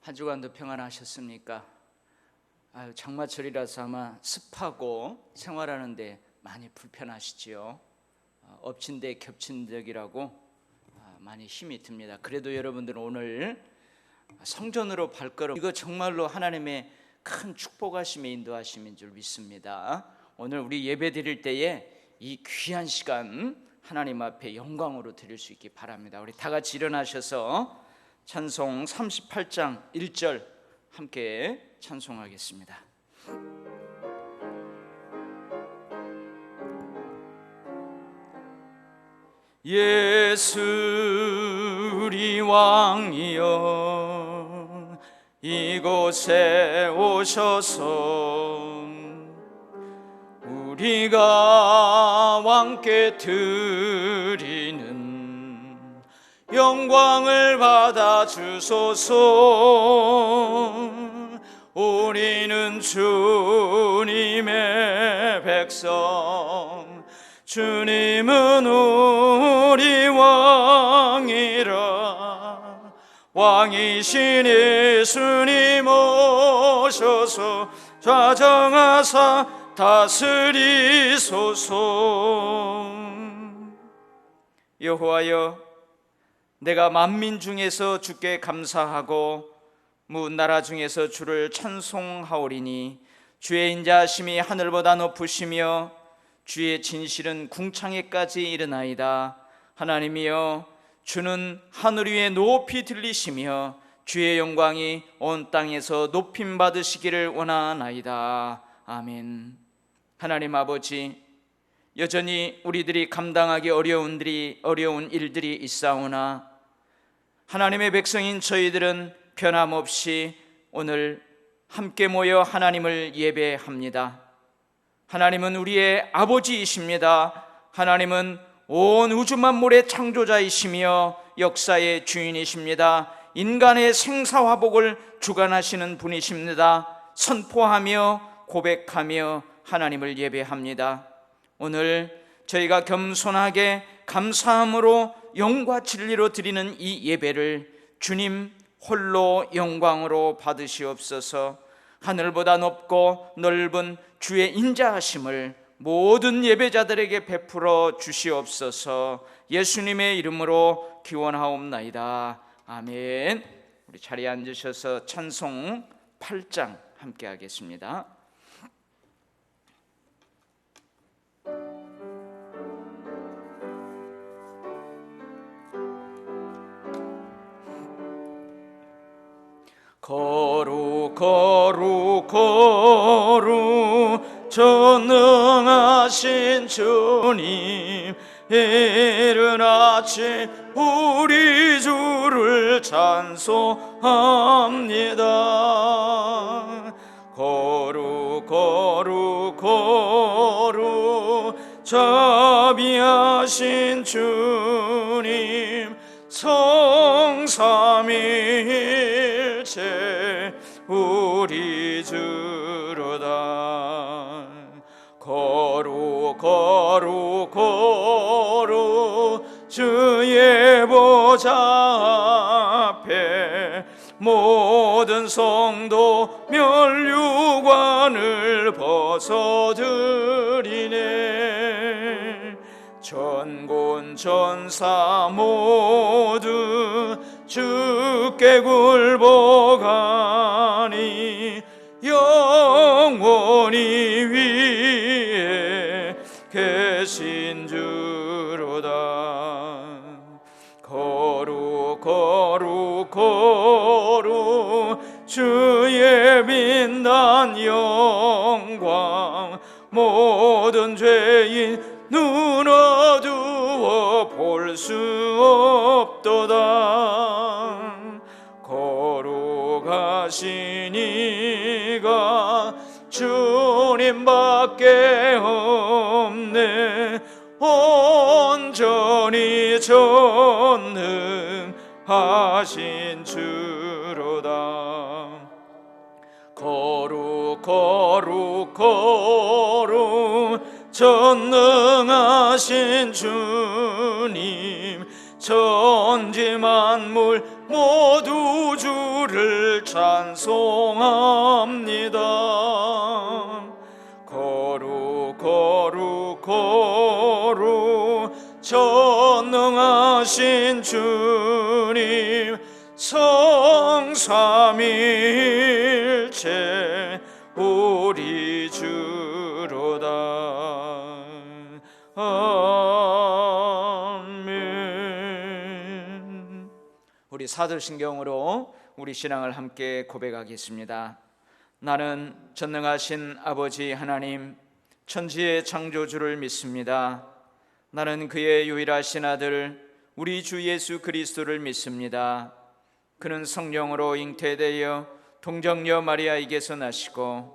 한 주간도 평안하셨습니까? 장마철이라서 아마 습하고 생활하는데 많이 불편하시지요. 엎친 데 겹친 덕이라고 많이 힘이 듭니다. 그래도 여러분들은 오늘 성전으로 발걸음, 이거 정말로 하나님의 큰 축복하심에 인도하심인 줄 믿습니다. 오늘 우리 예배 드릴 때에 이 귀한 시간 하나님 앞에 영광으로 드릴 수 있기 바랍니다. 우리 다 같이 일어나셔서 찬송 38장 1절 함께 찬송하겠습니다. 예수 우리 왕이여 이곳에 오셔서 우리가 왕께 드리는 영광을 받아 주소서. 우리는 주님의 백성, 주님은 우리 왕이라. 왕이신 예수님 오셔서 좌정하사 다스리소서. 여호와여, 내가 만민 중에서 주께 감사하고 문 나라 중에서 주를 찬송하오리니, 주의 인자하심이 하늘보다 높으시며 주의 진실은 궁창에까지 이르나이다. 하나님이여, 주는 하늘 위에 높이 들리시며 주의 영광이 온 땅에서 높임 받으시기를 원하나이다. 아멘. 하나님 아버지, 여전히 우리들이 감당하기 어려운 일들이 있사오나 하나님의 백성인 저희들은 변함없이 오늘 함께 모여 하나님을 예배합니다. 하나님은 우리의 아버지이십니다. 하나님은 온 우주 만물의 창조자이시며 역사의 주인이십니다. 인간의 생사화복을 주관하시는 분이십니다. 선포하며 고백하며 하나님을 예배합니다. 오늘 저희가 겸손하게 감사함으로 영과 진리로 드리는 이 예배를 주님 홀로 영광으로 받으시옵소서. 하늘보다 높고 넓은 주의 인자하심을 모든 예배자들에게 베풀어 주시옵소서. 예수님의 이름으로 기원하옵나이다. 아멘. 우리 자리에 앉으셔서 찬송 8장 함께 하겠습니다. 거룩 거룩 거룩 전능하신 주님, 이른 아침 우리 주를 찬송합니다. 거룩 거룩 거룩 자비하신 주님, 성삼위일체 우리 주로다. 거룩 거룩 거룩 주의 보좌 앞에 모든 성도 면류관을 벗어드리네. 전군 전사 모두 주께 굴복하니 영원히 위에 계신 주로다. 거룩 거룩 거룩 주의 빛난 영광, 모든 죄인 눈 어두워 볼 수 없도다. 거룩하신 이가 주님밖에 없네. 온전히 전능하신 주로다. 거룩 거룩 거룩 전능하신 주님, 천지 만물 모두 주를 찬송합니다. 거룩 거룩 거룩 전능하신 주님, 성삼일체 우리 주로다. 아멘. 우리 사도신경으로 우리 신앙을 함께 고백하겠습니다. 나는 전능하신 아버지 하나님, 천지의 창조주를 믿습니다. 나는 그의 유일하신 아들 우리 주 예수 그리스도를 믿습니다. 그는 성령으로 잉태되어 동정녀 마리아에게서 나시고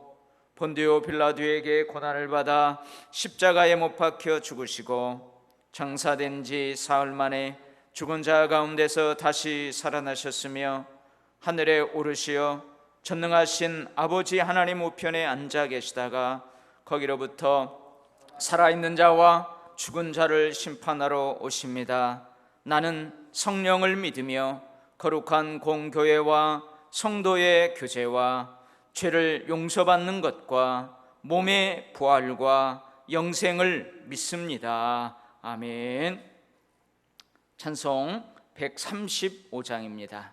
본디오 빌라도에게 고난을 받아 십자가에 못 박혀 죽으시고 장사된 지 사흘 만에 죽은 자 가운데서 다시 살아나셨으며 하늘에 오르시어 전능하신 아버지 하나님 우편에 앉아 계시다가 거기로부터 살아있는 자와 죽은 자를 심판하러 오십니다. 나는 성령을 믿으며 거룩한 공교회와 성도의 교제와 죄를 용서받는 것과 몸의 부활과 영생을 믿습니다. 아멘. 찬송 135장입니다.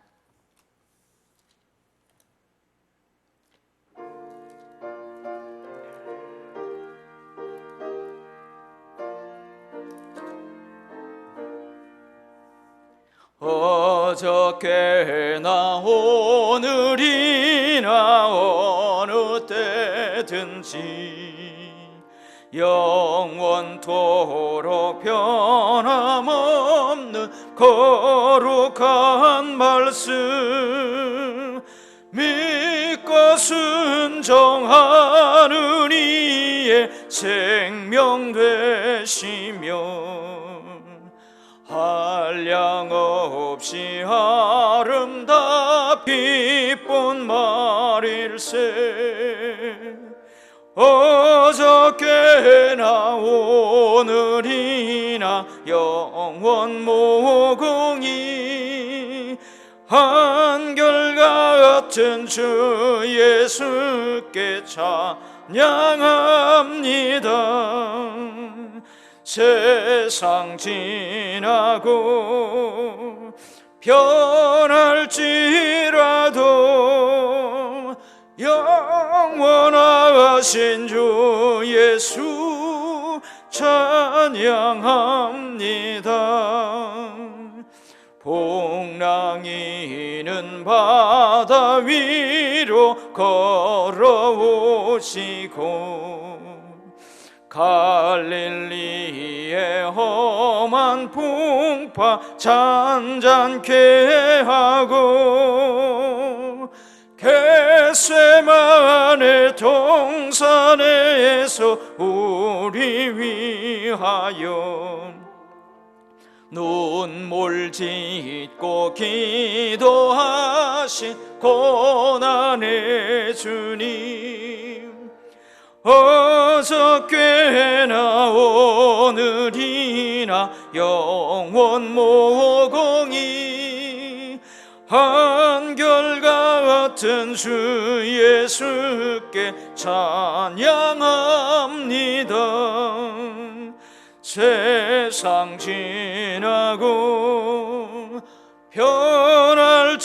어저께나 오늘이나 어느 때든지 영원토록 변함없는 거룩한 말씀 믿고 순종하는 이의 생명 되시며 한량 없이 아름답기 기쁜 말일세. 어저께나 오늘이나 영원 모공이 한결같은 주 예수께 찬양합니다. 세상 지나고 변할지라도 영원하신 주 예수 찬양합니다. 복랑이는 바다 위로 걸어오시고 갈릴리의 험한 풍파 잔잔케 하고 겟세마네 동산에서 우리 위하여 눈물 짓고 기도하신 고난의 주님, 어저께나 오늘이나 영원 모공이 한결같은 주 예수께 찬양합니다. 세상 지나고 변할지라도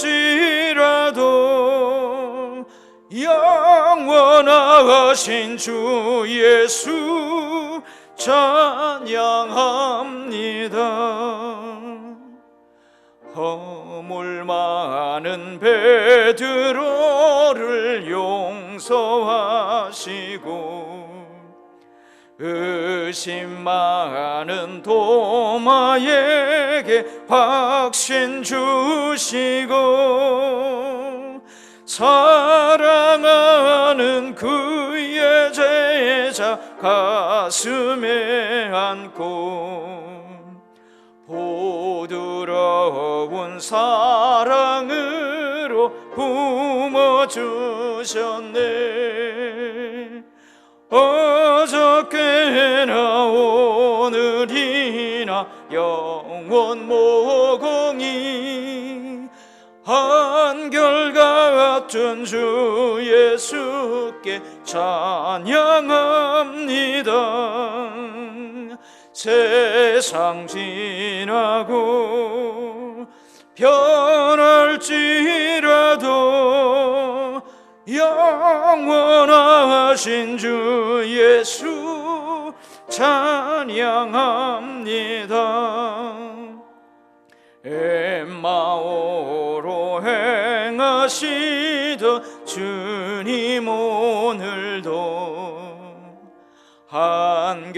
영원하신 주 예수 찬양합니다. 허물 많은 베드로를 용서하시고 의심 많은 도마에게 확신 주시고 사랑하는 그의 제자 가슴에 안고 부드러운 사랑으로 품어주셨네. 어저께나 오늘이나 영원 모 한결같은 주 예수께 찬양합니다. 세상 지나고 변할지라도 영원하신 주 예수 찬양합니다. 엠마오로 행하시던 주님 오늘도 한결같이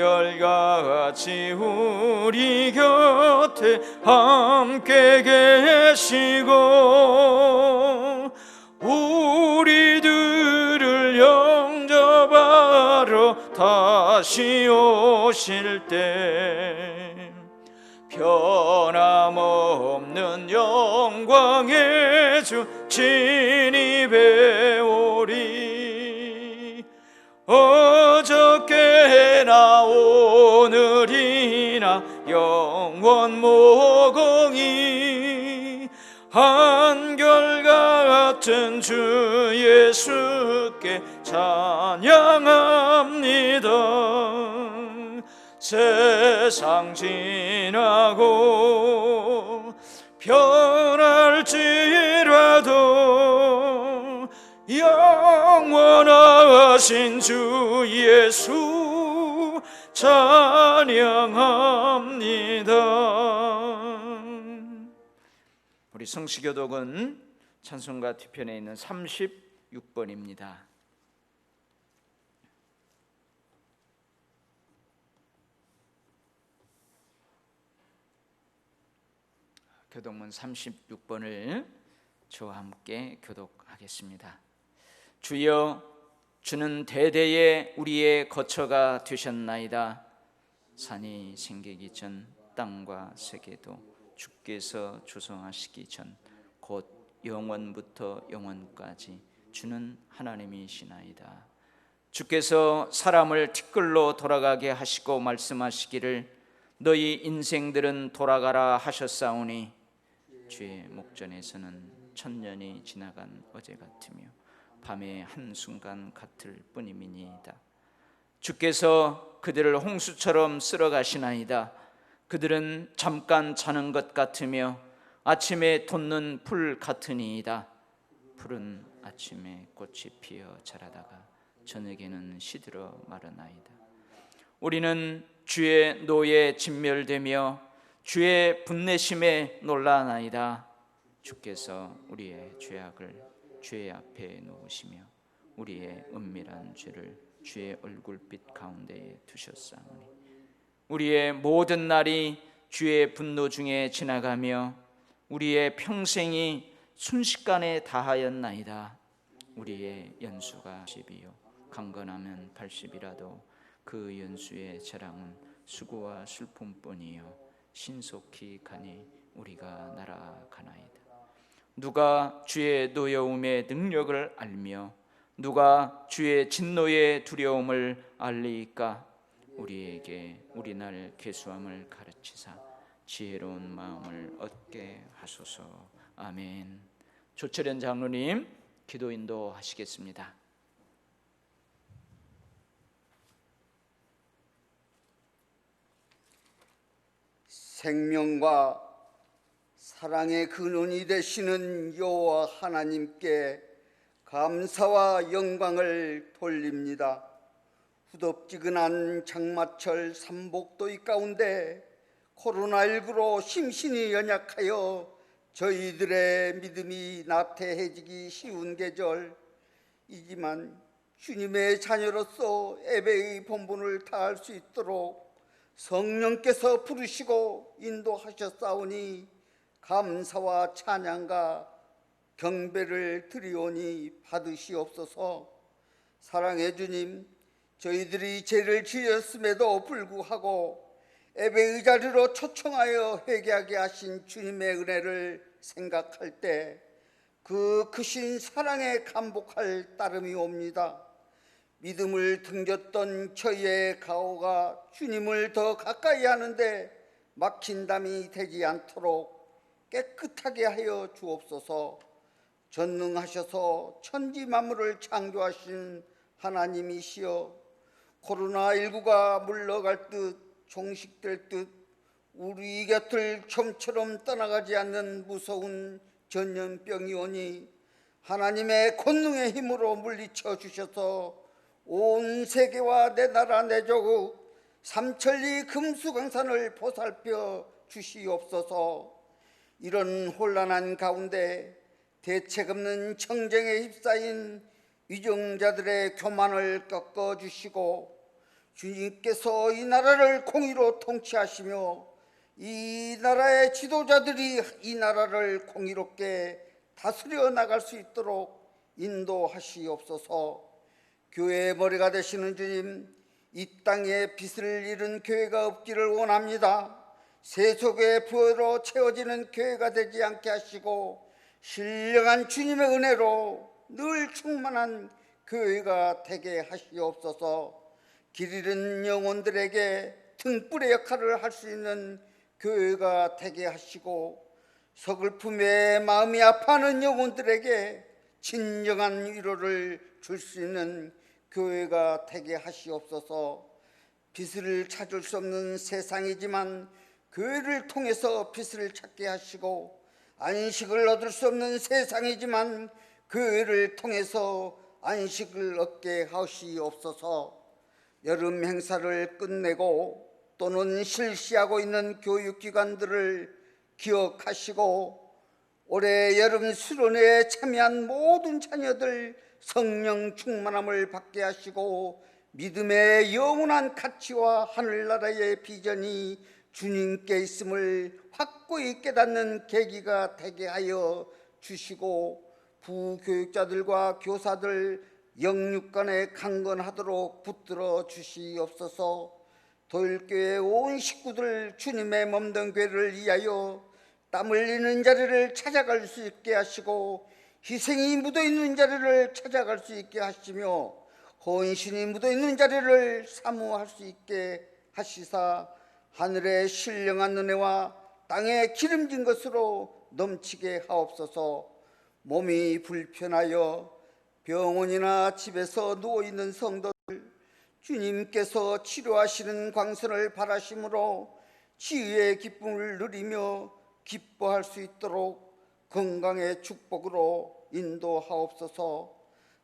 우리 곁에 함께 계시고 우리들을 영접하러 다시 오실 때 변함없는 영광의 주 진입해 오리. 어저께나 오늘이나 영원 모공이 한결같은 주 예수께 찬양합니다. 세상 지나고 변할지라도 영원하신 주 예수 찬양합니다. 우리 성시교독은 찬송가 뒤편에 있는 36번입니다. 교독문 36번을 저와 함께 교독하겠습니다. 주여, 주는 대대에 우리의 거처가 되셨나이다. 산이 생기기 전 땅과 세계도 주께서 조성하시기 전 곧 영원부터 영원까지 주는 하나님이시나이다. 주께서 사람을 티끌로 돌아가게 하시고 말씀하시기를 너희 인생들은 돌아가라 하셨사오니 주의 목전에서는 천년이 지나간 어제 같으며 밤의 한순간 같을 뿐이니이다. 주께서 그들을 홍수처럼 쓸어가시나이다. 그들은 잠깐 자는 것 같으며 아침에 돋는 풀 같으니이다. 풀은 아침에 꽃이 피어 자라다가 저녁에는 시들어 마르나이다. 우리는 주의 노에 진멸되며 주의 분내심에 놀라나이다. 주께서 우리의 죄악을 주의 앞에 놓으시며 우리의 은밀한 죄를 주의 얼굴빛 가운데에 두셨사오니 우리의 모든 날이 주의 분노 중에 지나가며 우리의 평생이 순식간에 다하였나이다. 우리의 연수가 10이요 강건하면 80이라도 그 연수의 자랑은 수고와 슬픔뿐이요 신속히 가니 우리가 날아가나이다. 누가 주의 노여움의 능력을 알며 누가 주의 진노의 두려움을 알리이까? 우리에게 우리날 계수함을 가르치사 지혜로운 마음을 얻게 하소서. 아멘. 조철현 장로님 기도 인도하시겠습니다. 생명과 사랑의 근원이 되시는 여호와 하나님께 감사와 영광을 돌립니다. 후덥지근한 장마철 삼복도이 가운데 코로나19로 심신이 연약하여 저희들의 믿음이 나태해지기 쉬운 계절이지만 주님의 자녀로서 예배의 본분을 다할 수 있도록 성령께서 부르시고 인도하셨사오니 감사와 찬양과 경배를 드리오니 받으시옵소서. 사랑의 주님, 저희들이 죄를 지었음에도 불구하고 예배의 자리로 초청하여 회개하게 하신 주님의 은혜를 생각할 때 그 크신 사랑에 감복할 따름이 옵니다. 믿음을 등졌던 저희의 가오가 주님을 더 가까이 하는데 막힌 담이 되지 않도록 깨끗하게 하여 주옵소서. 전능하셔서 천지 만물을 창조하신 하나님이시여, 코로나19가 물러갈 듯 종식될 듯 우리 곁을 좀처럼 떠나가지 않는 무서운 전염병이 오니 하나님의 권능의 힘으로 물리쳐 주셔서 온 세계와 내 나라 내 조국 삼천리 금수강산을 보살펴 주시옵소서. 이런 혼란한 가운데 대책 없는 정쟁에 휩싸인 위정자들의 교만을 꺾어주시고 주님께서 이 나라를 공의로 통치하시며 이 나라의 지도자들이 이 나라를 공의롭게 다스려 나갈 수 있도록 인도하시옵소서. 교회의 머리가 되시는 주님, 이 땅에 빚을 잃은 교회가 없기를 원합니다. 세속의 부여로 채워지는 교회가 되지 않게 하시고 신령한 주님의 은혜로 늘 충만한 교회가 되게 하시옵소서. 길 잃은 영혼들에게 등불의 역할을 할 수 있는 교회가 되게 하시고 서글픔에 마음이 아파하는 영혼들에게 진정한 위로를 줄 수 있는 교회가 되게 하시옵소서. 빛을 찾을 수 없는 세상이지만 교회를 통해서 빛을 찾게 하시고 안식을 얻을 수 없는 세상이지만 교회를 통해서 안식을 얻게 하시옵소서. 여름 행사를 끝내고 또는 실시하고 있는 교육기관들을 기억하시고 올해 여름 수련회에 참여한 모든 자녀들 성령 충만함을 받게 하시고 믿음의 영원한 가치와 하늘나라의 비전이 주님께 있음을 확고히 깨닫는 계기가 되게 하여 주시고 부교육자들과 교사들 영육간에 강건하도록 붙들어 주시옵소서. 도일교회 온 식구들 주님의 몸된 교회를 위하여 땀 흘리는 자리를 찾아갈 수 있게 하시고 희생이 묻어있는 자리를 찾아갈 수 있게 하시며 헌신이 묻어있는 자리를 사모할 수 있게 하시사 하늘의 신령한 은혜와 땅에 기름진 것으로 넘치게 하옵소서. 몸이 불편하여 병원이나 집에서 누워있는 성도들 주님께서 치료하시는 광선을 바라심으로 치유의 기쁨을 누리며 기뻐할 수 있도록 건강의 축복으로 인도하옵소서.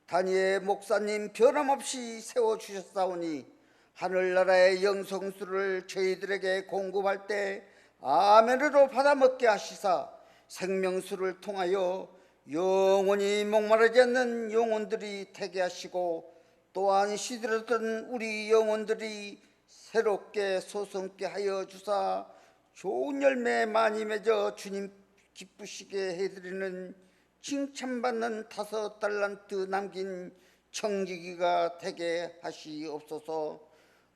다니엘 목사님 변함없이 세워주셨사오니 하늘나라의 영성수를 저희들에게 공급할 때 아멘으로 받아먹게 하시사 생명수를 통하여 영원히 목마르지 않는 영혼들이 되게 하시고 또한 시들었던 우리 영혼들이 새롭게 소성케 하여 주사 좋은 열매 많이 맺어 주님 기쁘시게 해드리는 칭찬받는 5달란트 남긴 청지기가 되게 하시옵소서.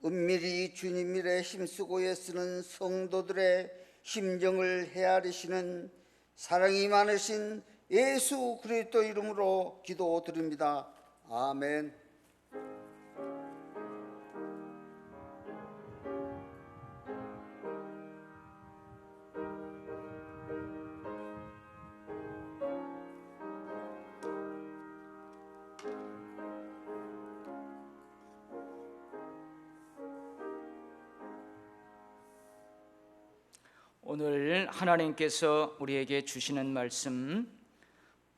은밀히 주님 일에 힘쓰고 애쓰는 성도들의 심정을 헤아리시는 사랑이 많으신 예수 그리스도 이름으로 기도드립니다. 아멘. 오늘 하나님께서 우리에게 주시는 말씀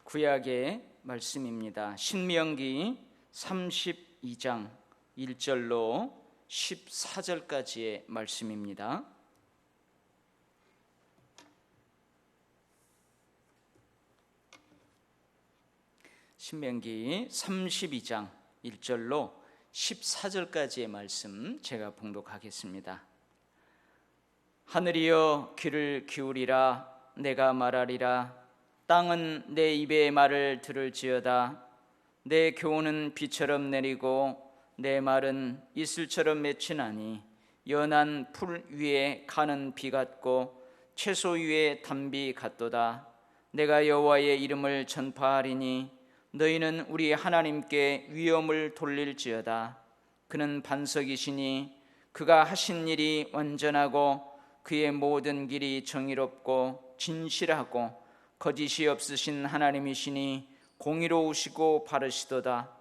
구약의 말씀입니다. 신명기 32장 1절로 14절까지의 말씀입니다. 신명기 32장 1절로 14절까지의 말씀 제가 봉독하겠습니다. 하늘이여 귀를 기울이라. 내가 말하리라. 땅은 내 입의 말을 들을지어다. 내 교훈은 비처럼 내리고 내 말은 이슬처럼 맺히나니 연한 풀 위에 가는 비 같고 채소 위에 단비 같도다. 내가 여호와의 이름을 전파하리니 너희는 우리 하나님께 위엄을 돌릴지어다. 그는 반석이시니 그가 하신 일이 완전하고 그의 모든 길이 정의롭고 진실하고 거짓이 없으신 하나님이시니 공의로우시고 바르시도다.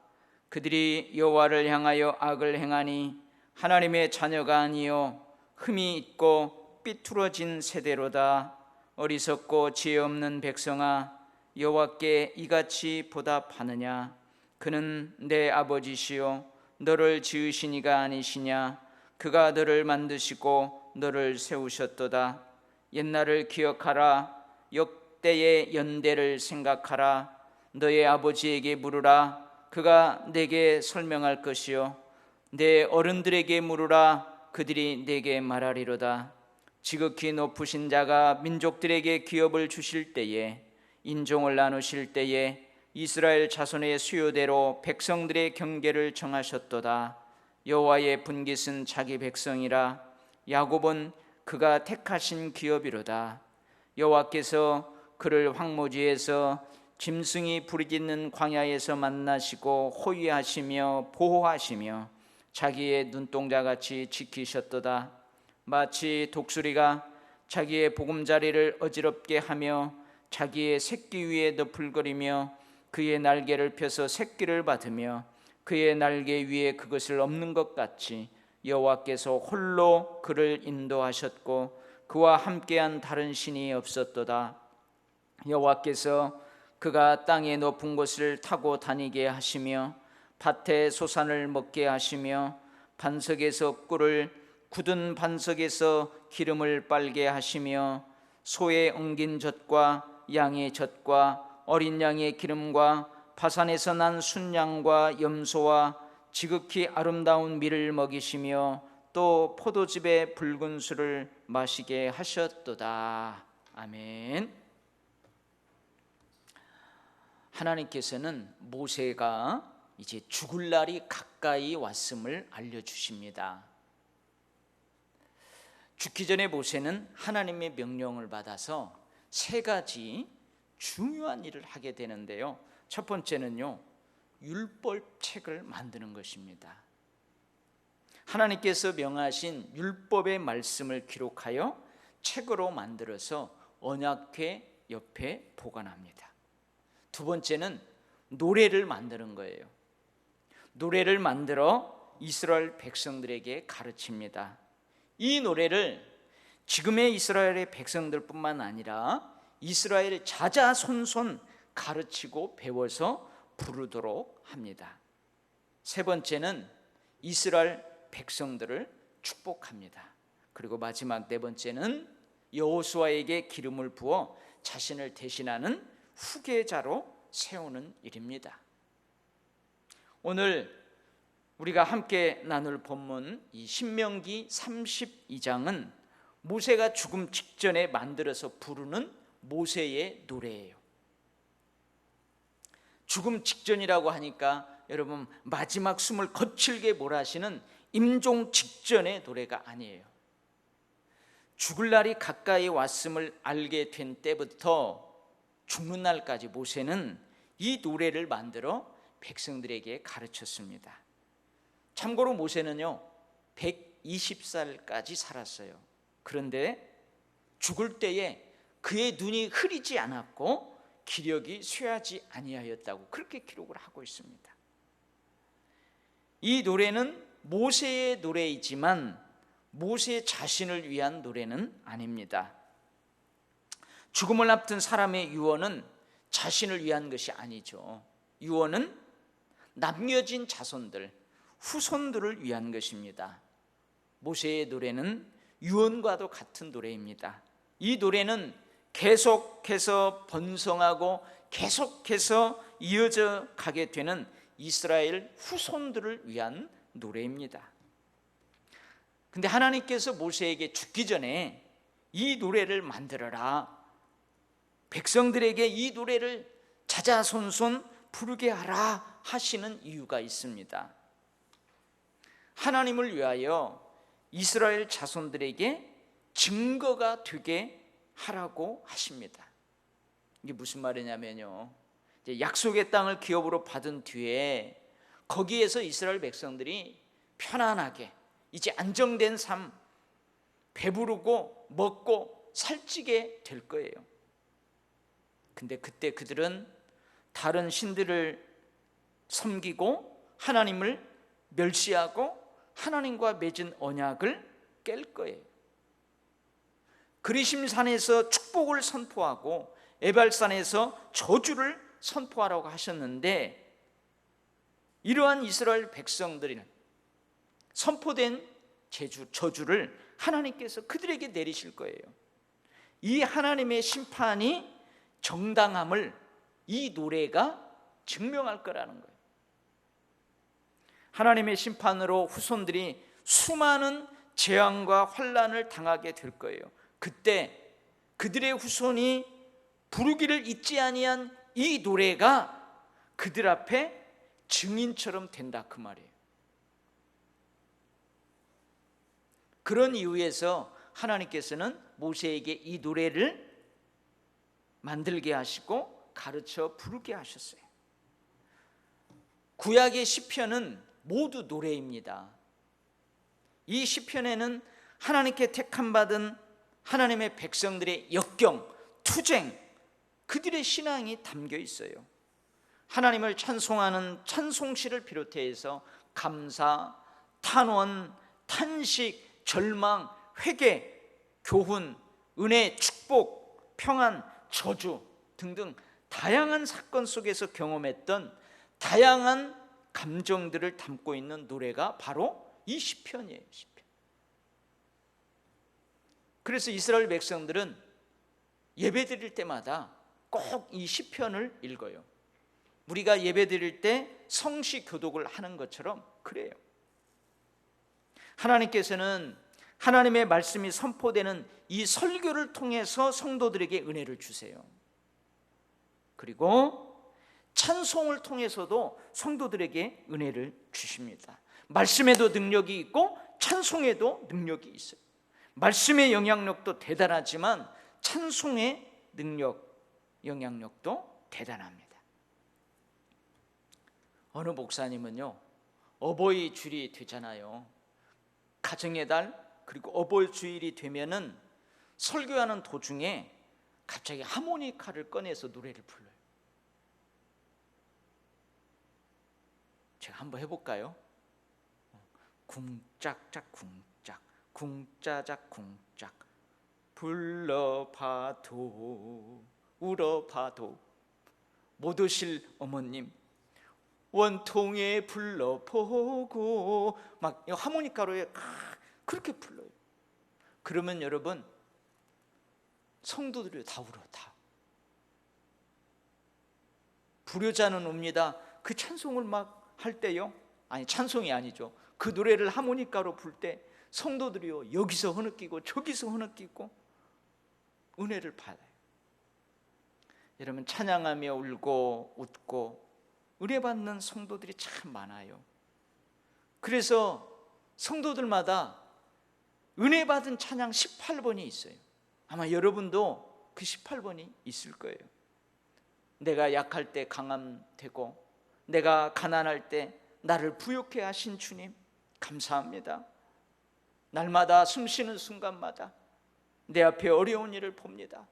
그들이 여호와를 향하여 악을 행하니 하나님의 자녀가 아니요 흠이 있고 삐뚤어진 세대로다. 어리석고 지혜 없는 백성아, 여호와께 이같이 보답하느냐? 그는 내 아버지시요 너를 지으신 이가 아니시냐? 그가 너를 만드시고 너를 세우셨도다. 옛날을 기억하라. 역대의 연대를 생각하라. 너의 아버지에게 물으라. 그가 내게 설명할 것이요 내 어른들에게 물으라. 그들이 내게 말하리로다. 지극히 높으신 자가 민족들에게 기업을 주실 때에, 인종을 나누실 때에 이스라엘 자손의 수요대로 백성들의 경계를 정하셨도다. 여호와의 분깃은 자기 백성이라. 야곱은 그가 택하신 기업이로다. 여호와께서 그를 황무지에서 짐승이 부르짖는 광야에서 만나시고 호위하시며 보호하시며 자기의 눈동자같이 지키셨도다. 마치 독수리가 자기의 보금자리를 어지럽게 하며 자기의 새끼 위에 너풀거리며 그의 날개를 펴서 새끼를 받으며 그의 날개 위에 그것을 엎는 것 같이 여호와께서 홀로 그를 인도하셨고 그와 함께한 다른 신이 없었도다. 여호와께서 그가 땅의 높은 곳을 타고 다니게 하시며 밭에 소산을 먹게 하시며 반석에서 꿀을, 굳은 반석에서 기름을 빨게 하시며 소의 엉긴 젖과 양의 젖과 어린 양의 기름과 바산에서 난 순양과 염소와 지극히 아름다운 밀을 먹이시며 또 포도즙의 붉은 술을 마시게 하셨도다. 아멘. 하나님께서는 모세가 이제 죽을 날이 가까이 왔음을 알려주십니다. 죽기 전에 모세는 하나님의 명령을 받아서 세 가지 중요한 일을 하게 되는데요. 첫 번째는요, 율법책을 만드는 것입니다. 하나님께서 명하신 율법의 말씀을 기록하여 책으로 만들어서 언약궤 옆에 보관합니다. 두 번째는 노래를 만드는 거예요. 노래를 만들어 이스라엘 백성들에게 가르칩니다. 이 노래를 지금의 이스라엘의 백성들뿐만 아니라 이스라엘 자자손손 가르치고 배워서 부르도록 합니다. 세 번째는 이스라엘 백성들을 축복합니다. 그리고 마지막 네 번째는 여호수아에게 기름을 부어 자신을 대신하는 후계자로 세우는 일입니다. 오늘 우리가 함께 나눌 본문 이 신명기 32장은 모세가 죽음 직전에 만들어서 부르는 모세의 노래예요. 죽음 직전이라고 하니까 여러분 마지막 숨을 거칠게 몰아쉬는 임종 직전의 노래가 아니에요. 죽을 날이 가까이 왔음을 알게 된 때부터 죽는 날까지 모세는 이 노래를 만들어 백성들에게 가르쳤습니다. 참고로 모세는요 120살까지 살았어요. 그런데 죽을 때에 그의 눈이 흐리지 않았고 기력이 쇠하지 아니하였다고 그렇게 기록을 하고 있습니다. 이 노래는 모세의 노래이지만 모세 자신을 위한 노래는 아닙니다. 죽음을 앞둔 사람의 유언은 자신을 위한 것이 아니죠. 유언은 남겨진 자손들, 후손들을 위한 것입니다. 모세의 노래는 유언과도 같은 노래입니다. 이 노래는 계속해서 번성하고 계속해서 이어져 가게 되는 이스라엘 후손들을 위한 노래입니다. 근데 하나님께서 모세에게 죽기 전에 이 노래를 만들어라, 백성들에게 이 노래를 자자손손 부르게 하라 하시는 이유가 있습니다. 하나님을 위하여 이스라엘 자손들에게 증거가 되게 하라고 하십니다. 이게 무슨 말이냐면요, 이제 약속의 땅을 기업으로 받은 뒤에 거기에서 이스라엘 백성들이 편안하게 이제 안정된 삶, 배부르고 먹고 살찌게 될 거예요. 근데 그때 그들은 다른 신들을 섬기고 하나님을 멸시하고 하나님과 맺은 언약을 깰 거예요. 그리심산에서 축복을 선포하고 에발산에서 저주를 선포하라고 하셨는데, 이러한 이스라엘 백성들이는 선포된 저주를 하나님께서 그들에게 내리실 거예요. 이 하나님의 심판이 정당함을 이 노래가 증명할 거라는 거예요. 하나님의 심판으로 후손들이 수많은 재앙과 환난을 당하게 될 거예요. 그때 그들의 후손이 부르기를 잊지 아니한 이 노래가 그들 앞에 증인처럼 된다, 그 말이에요. 그런 이유에서 하나님께서는 모세에게 이 노래를 만들게 하시고 가르쳐 부르게 하셨어요. 구약의 시편은 모두 노래입니다. 이 시편에는 하나님께 택함받은 하나님의 백성들의 역경, 투쟁, 그들의 신앙이 담겨 있어요. 하나님을 찬송하는 찬송시를 비롯해서 감사, 탄원, 탄식, 절망, 회개, 교훈, 은혜, 축복, 평안, 저주 등등 다양한 사건 속에서 경험했던 다양한 감정들을 담고 있는 노래가 바로 이 시편이에요. 시편. 그래서 이스라엘 백성들은 예배드릴 때마다 꼭 이 시편을 읽어요. 우리가 예배드릴 때 성시 교독을 하는 것처럼 그래요. 하나님께서는 하나님의 말씀이 선포되는 이 설교를 통해서 성도들에게 은혜를 주세요. 그리고 찬송을 통해서도 성도들에게 은혜를 주십니다. 말씀에도 능력이 있고 찬송에도 능력이 있어요. 말씀의 영향력도 대단하지만 찬송의 능력, 영향력도 대단합니다. 어느 목사님은요, 어버이 주일이 되잖아요. 가정의 달, 그리고 어버이 주일이 되면은 설교하는 도중에 갑자기 하모니카를 꺼내서 노래를 불러요. 제가 한번 해볼까요? 쿵짝짝 쿵짝, 쿵짜작 쿵짝, 불러봐도 울어봐도 못 오실 어머님 원통에 불러보고, 막 하모니카로 그렇게 불러요. 그러면 여러분, 성도들이 다 울어. 다 불효자는 옵니다. 그 찬송을 막 할 때요, 아니 찬송이 아니죠, 그 노래를 하모니카로 불 때 성도들이요 여기서 흐느끼고 저기서 흐느끼고 은혜를 받아요. 여러분, 찬양하며 울고 웃고 은혜 받는 성도들이 참 많아요. 그래서 성도들마다 은혜 받은 찬양 18번이 있어요. 아마 여러분도 그 18번이 있을 거예요. 내가 약할 때 강함 되고, 내가 가난할 때 나를 부욕해 하신 주님 감사합니다. 날마다 숨 쉬는 순간마다 내 앞에 어려운 일을 봅니다.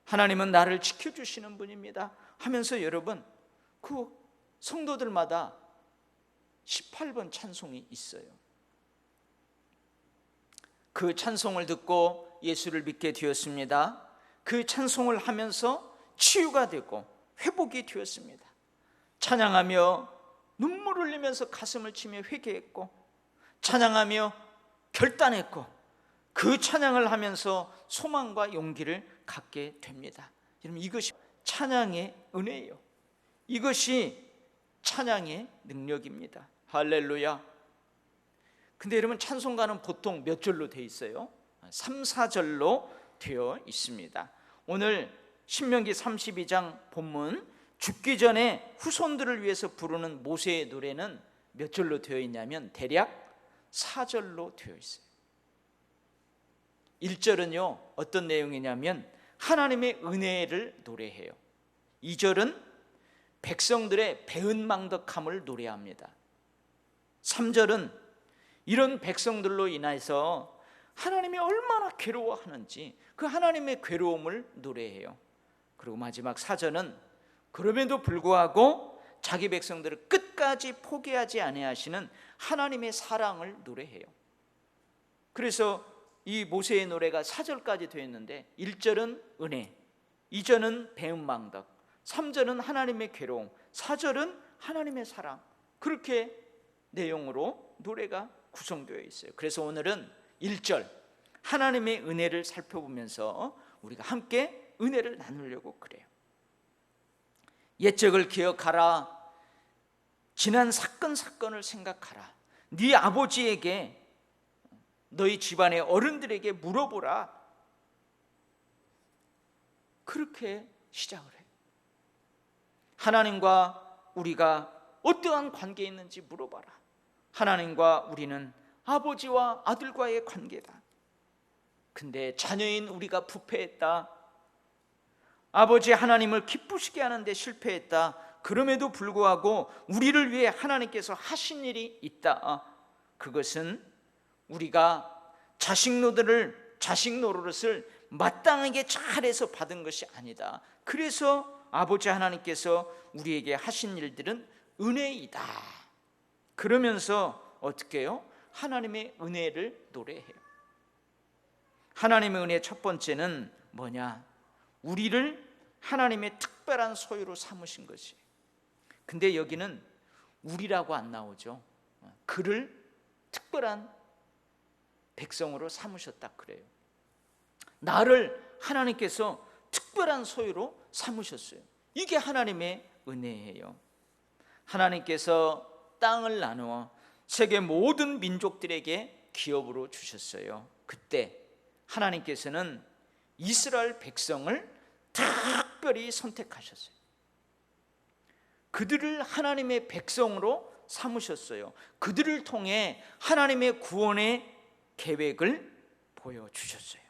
하나님은 나를 지켜주시는 분입니다 하면서 여러분, 그 성도들마다 18번 찬송이 있어요. 그 찬송을 듣고 예수를 믿게 되었습니다. 그 찬송을 하면서 치유가 되고 회복이 되었습니다. 찬양하며 눈물을 흘리면서 가슴을 치며 회개했고, 찬양하며 결단했고, 그 찬양을 하면서 소망과 용기를 갖게 됩니다. 여러분, 이것이 찬양의 은혜예요. 이것이 찬양의 능력입니다. 할렐루야. 근데 여러분, 찬송가는 보통 몇 절로 되어 있어요? 3, 4절로 되어 있습니다. 오늘 신명기 32장 본문, 죽기 전에 후손들을 위해서 부르는 모세의 노래는 몇 절로 되어 있냐면 대략 4절로 되어 있어요. 1절은요 어떤 내용이냐면 하나님의 은혜를 노래해요. 2절은 백성들의 배은망덕함을 노래합니다. 3절은 이런 백성들로 인해서 하나님이 얼마나 괴로워하는지 그 하나님의 괴로움을 노래해요. 그리고 마지막 4절은 그럼에도 불구하고 자기 백성들을 끝까지 포기하지 아니하시는 하나님의 사랑을 노래해요. 그래서 이 모세의 노래가 4절까지 되어 있는데 1절은 은혜, 2절은 배은망덕, 3절은 하나님의 괴로움, 4절은 하나님의 사랑, 그렇게 내용으로 노래가 구성되어 있어요. 그래서 오늘은 1절 하나님의 은혜를 살펴보면서 우리가 함께 은혜를 나누려고 그래요. 옛적을 기억하라. 지난 사건을 생각하라. 네 아버지에게, 너희 집안의 어른들에게 물어보라. 그렇게 시작을 해요. 하나님과 우리가 어떠한 관계에 있는지 물어봐라. 하나님과 우리는 아버지와 아들과의 관계다. 근데 자녀인 우리가 부패했다. 아버지 하나님을 기쁘시게 하는데 실패했다. 그럼에도 불구하고 우리를 위해 하나님께서 하신 일이 있다. 그것은 우리가 자식 노릇을 마땅하게 잘해서 받은 것이 아니다. 그래서 아버지 하나님께서 우리에게 하신 일들은 은혜이다. 그러면서 어떻게 해요? 하나님의 은혜를 노래해요. 하나님의 은혜 첫 번째는 뭐냐? 우리를 하나님의 특별한 소유로 삼으신 것이. 근데 여기는 우리라고 안 나오죠. 그를 특별한 백성으로 삼으셨다 그래요. 나를 하나님께서 특별한 소유로 삼으셨어요. 이게 하나님의 은혜예요. 하나님께서 땅을 나누어 세계 모든 민족들에게 기업으로 주셨어요. 그때 하나님께서는 이스라엘 백성을 특별히 선택하셨어요. 그들을 하나님의 백성으로 삼으셨어요. 그들을 통해 하나님의 구원의 계획을 보여주셨어요.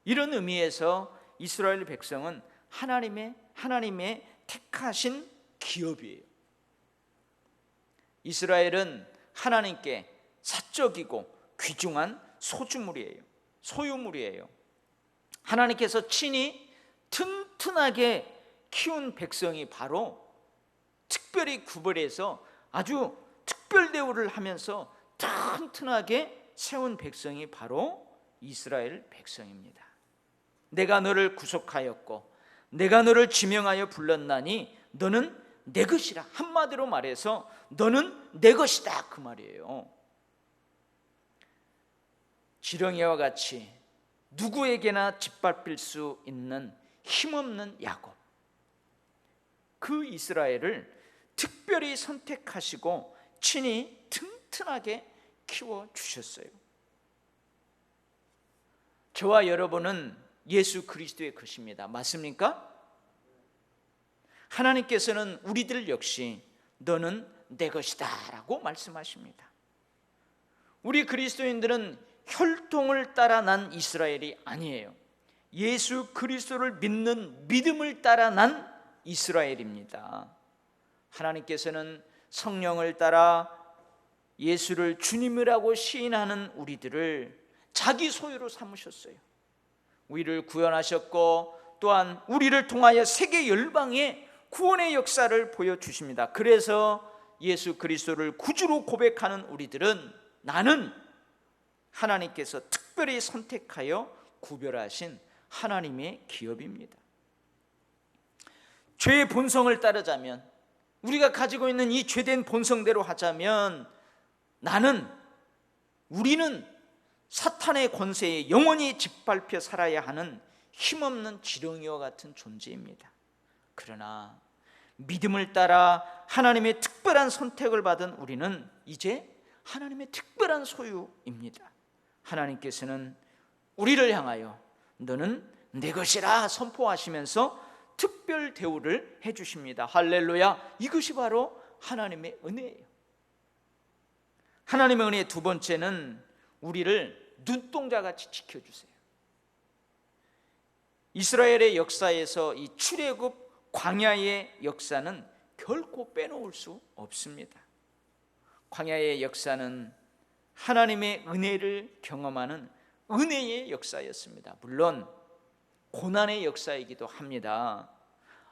이런 의미에서 이스라엘 백성은 하나님의 택하신 기업이에요. 이스라엘은 하나님께 사적이고 귀중한 소유물이에요. 하나님께서 친히 튼튼하게 키운 백성이 바로 특별히 구별해서 아주 특별 대우를 하면서 튼튼하게 세운 백성이 바로 이스라엘 백성입니다. 내가 너를 구속하였고 내가 너를 지명하여 불렀나니 너는 내 것이라. 한마디로 말해서 너는 내 것이다 그 말이에요. 지렁이와 같이 누구에게나 짓밟힐 수 있는 힘없는 야곱, 그 이스라엘을 특별히 선택하시고 친히 튼튼하게 키워주셨어요. 저와 여러분은 예수 그리스도의 것입니다. 맞습니까? 하나님께서는 우리들 역시 너는 내 것이다 라고 말씀하십니다. 우리 그리스도인들은 혈통을 따라 난 이스라엘이 아니에요. 예수 그리스도를 믿는 믿음을 따라 난 이스라엘입니다. 하나님께서는 성령을 따라 예수를 주님이라고 시인하는 우리들을 자기 소유로 삼으셨어요. 우리를 구원하셨고 또한 우리를 통하여 세계 열방에 구원의 역사를 보여주십니다. 그래서 예수 그리스도를 구주로 고백하는 우리들은 나는 하나님께서 특별히 선택하여 구별하신 하나님의 기업입니다. 죄의 본성을 따르자면, 우리가 가지고 있는 이 죄된 본성대로 하자면 우리는 사탄의 권세에 영원히 짓밟혀 살아야 하는 힘없는 지렁이와 같은 존재입니다. 그러나 믿음을 따라 하나님의 특별한 선택을 받은 우리는 이제 하나님의 특별한 소유입니다. 하나님께서는 우리를 향하여 너는 내 것이라 선포하시면서 특별 대우를 해주십니다. 할렐루야. 이것이 바로 하나님의 은혜예요. 하나님의 은혜의 두 번째는 우리를 눈동자같이 지켜주세요. 이스라엘의 역사에서 이 출애굽 광야의 역사는 결코 빼놓을 수 없습니다. 광야의 역사는 하나님의 은혜를 경험하는 은혜의 역사였습니다. 물론 고난의 역사이기도 합니다.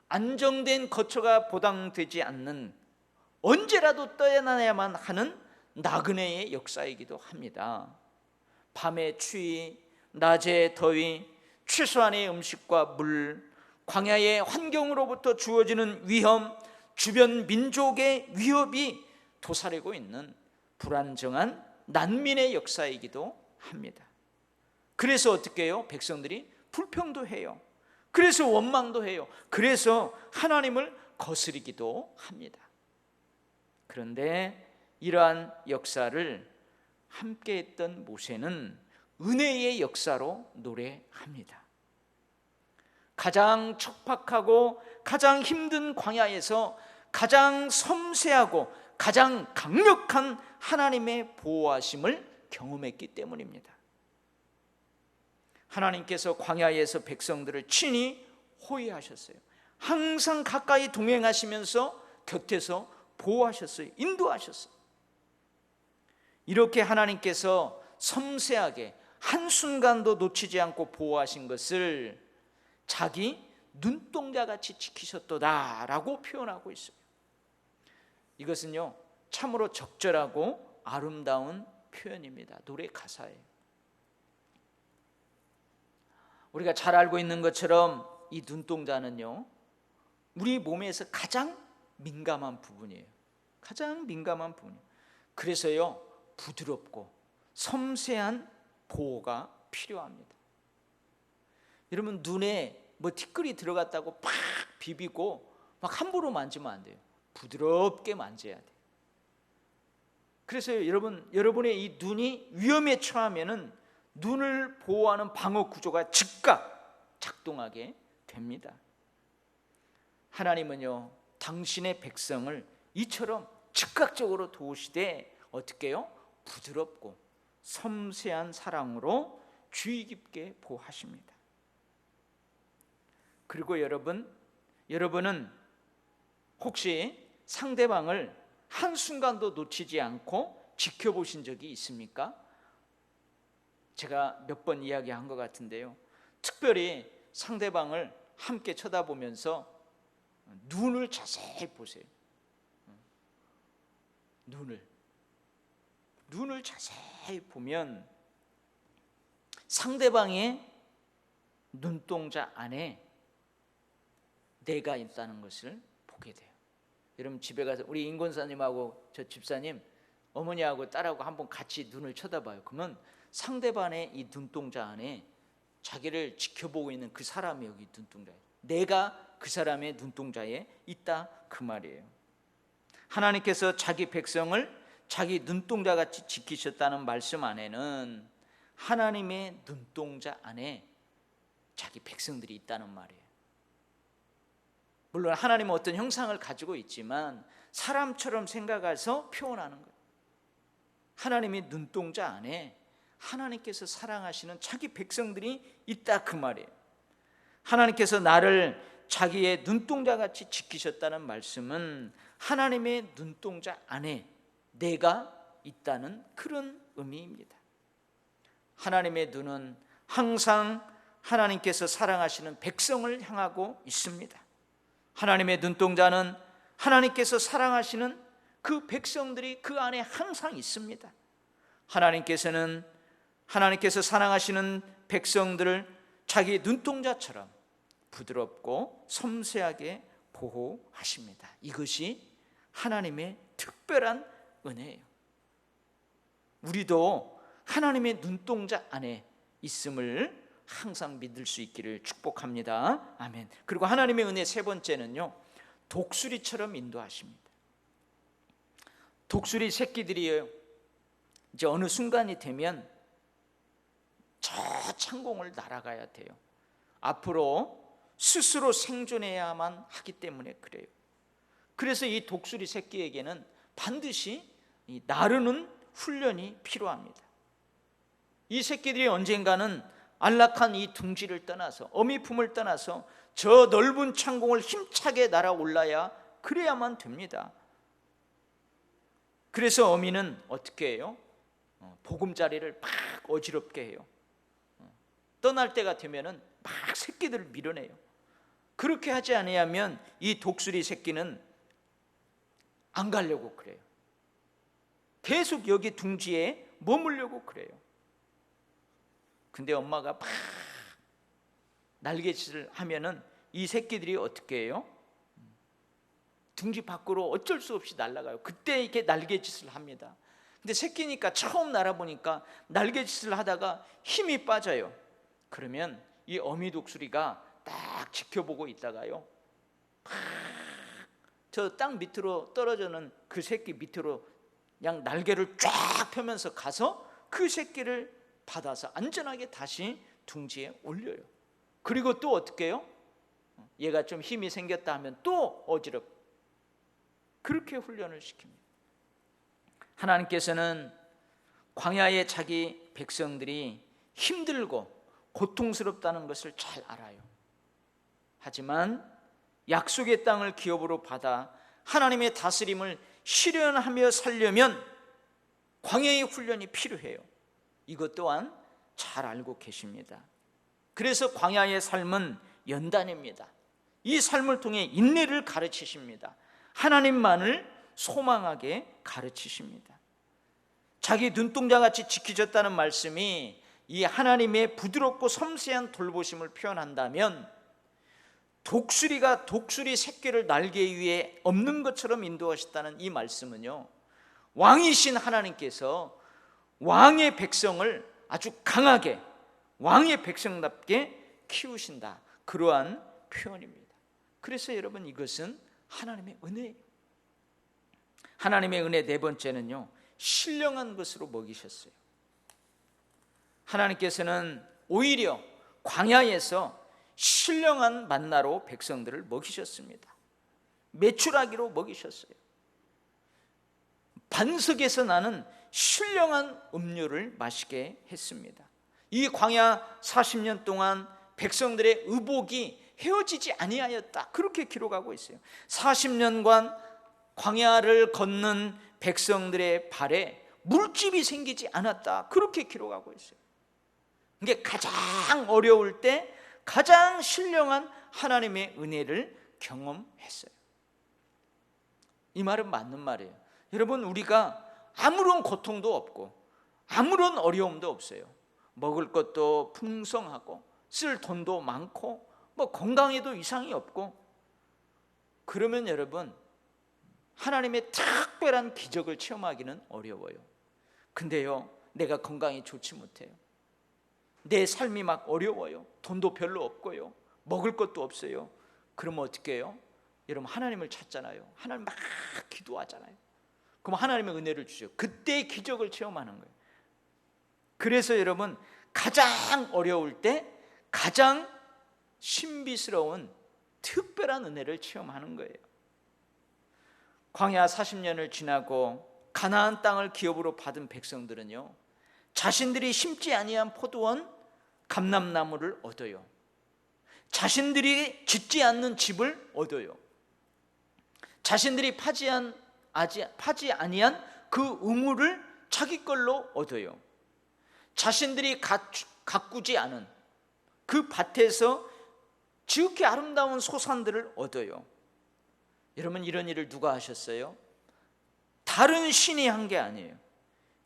안정된 거처가 보장되지 않는, 언제라도 떠나야만 하는 나그네의 역사이기도 합니다. 밤의 추위, 낮의 더위, 최소한의 음식과 물, 광야의 환경으로부터 주어지는 위험, 주변 민족의 위협이 도사리고 있는 불안정한 난민의 역사이기도 합니다. 그래서 어떻게 해요? 백성들이 불평도 해요. 그래서 원망도 해요. 그래서 하나님을 거스리기도 합니다. 그런데 이러한 역사를 함께했던 모세는 은혜의 역사로 노래합니다. 가장 척박하고 가장 힘든 광야에서 가장 섬세하고 가장 강력한 하나님의 보호하심을 경험했기 때문입니다. 하나님께서 광야에서 백성들을 친히 호위하셨어요. 항상 가까이 동행하시면서 곁에서 보호하셨어요. 인도하셨어요. 이렇게 하나님께서 섬세하게 한순간도 놓치지 않고 보호하신 것을 자기 눈동자같이 지키셨도다 라고 표현하고 있어요. 이것은요, 참으로 적절하고 아름다운 표현입니다. 노래 가사예요. 우리가 잘 알고 있는 것처럼 이 눈동자는요, 우리 몸에서 가장 민감한 부분이에요. 가장 민감한 부분이에요. 그래서요, 부드럽고 섬세한 보호가 필요합니다. 여러분, 눈에 뭐 티끌이 들어갔다고 팍 비비고 막 함부로 만지면 안 돼요. 부드럽게 만져야 돼요. 그래서 여러분의 이 눈이 위험에 처하면은 눈을 보호하는 방어 구조가 즉각 작동하게 됩니다. 하나님은요, 당신의 백성을 이처럼 즉각적으로 도우시되 어떻게 해요? 부드럽고 섬세한 사랑으로 주의 깊게 보호하십니다. 그리고 여러분은 혹시 상대방을 한순간도 놓치지 않고 지켜보신 적이 있습니까? 제가 몇 번 이야기한 것 같은데요, 특별히 상대방을 함께 쳐다보면서 눈을 자세히 보세요. 눈을 자세히 보면 상대방의 눈동자 안에 내가 있다는 것을 보게 돼요. 여러분, 집에 가서 우리 인권사님하고 저 집사님, 어머니하고 딸하고 한번 같이 눈을 쳐다봐요. 그러면 상대방의 이 눈동자 안에 자기를 지켜보고 있는 그 사람이 여기 눈동자에, 내가 그 사람의 눈동자에 있다, 그 말이에요. 하나님께서 자기 백성을 자기 눈동자같이 지키셨다는 말씀 안에는 하나님의 눈동자 안에 자기 백성들이 있다는 말이에요. 물론 하나님은 어떤 형상을 가지고 있지만 사람처럼 생각해서 표현하는 거예요. 하나님의 눈동자 안에 하나님께서 사랑하시는 자기 백성들이 있다, 그 말이에요. 하나님께서 나를 자기의 눈동자같이 지키셨다는 말씀은 하나님의 눈동자 안에 내가 있다는 그런 의미입니다. 하나님의 눈은 항상 하나님께서 사랑하시는 백성을 향하고 있습니다. 하나님의 눈동자는 하나님께서 사랑하시는 그 백성들이 그 안에 항상 있습니다. 하나님께서 사랑하시는 백성들을 자기 눈동자처럼 부드럽고 섬세하게 보호하십니다. 이것이 하나님의 특별한 은혜예요. 우리도 하나님의 눈동자 안에 있음을 항상 믿을 수 있기를 축복합니다. 아멘. 그리고 하나님의 은혜 세 번째는요, 독수리처럼 인도하십니다. 독수리 새끼들이에요. 이제 어느 순간이 되면 저 창공을 날아가야 돼요. 앞으로 스스로 생존해야만 하기 때문에 그래요. 그래서 이 독수리 새끼에게는 반드시 이 나르는 훈련이 필요합니다. 이 새끼들이 언젠가는 안락한 이 둥지를 떠나서, 어미품을 떠나서 저 넓은 창공을 힘차게 날아올라야 그래야만 됩니다. 그래서 어미는 어떻게 해요? 보금자리를 막 어지럽게 해요. 떠날 때가 되면은 막 새끼들을 밀어내요. 그렇게 하지 아니하면 이 독수리 새끼는 안 가려고 그래요. 계속 여기 둥지에 머물려고 그래요. 근데 엄마가 막 날갯짓을 하면은 이 새끼들이 어떻게 해요? 둥지 밖으로 어쩔 수 없이 날아가요. 그때 이렇게 날갯짓을 합니다. 근데 새끼니까 처음 날아보니까 날갯짓을 하다가 힘이 빠져요. 그러면 이 어미 독수리가 딱 지켜보고 있다가요, 저 땅 밑으로 떨어져는 그 새끼 밑으로 그냥 날개를 쫙 펴면서 가서 그 새끼를 받아서 안전하게 다시 둥지에 올려요. 그리고 또 어떻게 해요? 얘가 좀 힘이 생겼다 하면 또 어지럽, 그렇게 훈련을 시킵니다. 하나님께서는 광야의 자기 백성들이 힘들고 고통스럽다는 것을 잘 알아요. 하지만 약속의 땅을 기업으로 받아 하나님의 다스림을 실현하며 살려면 광야의 훈련이 필요해요. 이것 또한 잘 알고 계십니다. 그래서 광야의 삶은 연단입니다. 이 삶을 통해 인내를 가르치십니다. 하나님만을 소망하게 가르치십니다. 자기 눈동자같이 지키셨다는 말씀이 이 하나님의 부드럽고 섬세한 돌보심을 표현한다면, 독수리가 독수리 새끼를 날개 위에 엎는 것처럼 인도하셨다는 이 말씀은요, 왕이신 하나님께서 왕의 백성을 아주 강하게 왕의 백성답게 키우신다, 그러한 표현입니다. 그래서 여러분, 이것은 하나님의 은혜예요. 하나님의 은혜 네 번째는요, 신령한 것으로 먹이셨어요. 하나님께서는 오히려 광야에서 신령한 만나로 백성들을 먹이셨습니다. 메추라기로 먹이셨어요. 반석에서 나는 신령한 음료를 마시게 했습니다. 이 광야 40년 동안 백성들의 의복이 헤어지지 아니하였다, 그렇게 기록하고 있어요. 40년간 광야를 걷는 백성들의 발에 물집이 생기지 않았다, 그렇게 기록하고 있어요. 이게 가장 어려울 때 가장 신령한 하나님의 은혜를 경험했어요. 이 말은 맞는 말이에요. 여러분, 우리가 아무런 고통도 없고 아무런 어려움도 없어요. 먹을 것도 풍성하고 쓸 돈도 많고 뭐 건강에도 이상이 없고, 그러면 여러분, 하나님의 특별한 기적을 체험하기는 어려워요. 근데요, 내가 건강이 좋지 못해요. 내 삶이 막 어려워요. 돈도 별로 없고요. 먹을 것도 없어요. 그러면 어떻게 해요? 여러분, 하나님을 찾잖아요. 하나님 막 기도하잖아요. 그럼 하나님의 은혜를 주죠. 그때 기적을 체험하는 거예요. 그래서 여러분, 가장 어려울 때 가장 신비스러운 특별한 은혜를 체험하는 거예요. 광야 40년을 지나고 가나안 땅을 기업으로 받은 백성들은요, 자신들이 심지 아니한 포도원 감람나무를 얻어요. 자신들이 짓지 않는 집을 얻어요. 자신들이 파지 아니한 그 우물을 자기 걸로 얻어요. 자신들이 가꾸지 않은 그 밭에서 지극히 아름다운 소산들을 얻어요. 여러분, 이런 일을 누가 하셨어요? 다른 신이 한 게 아니에요.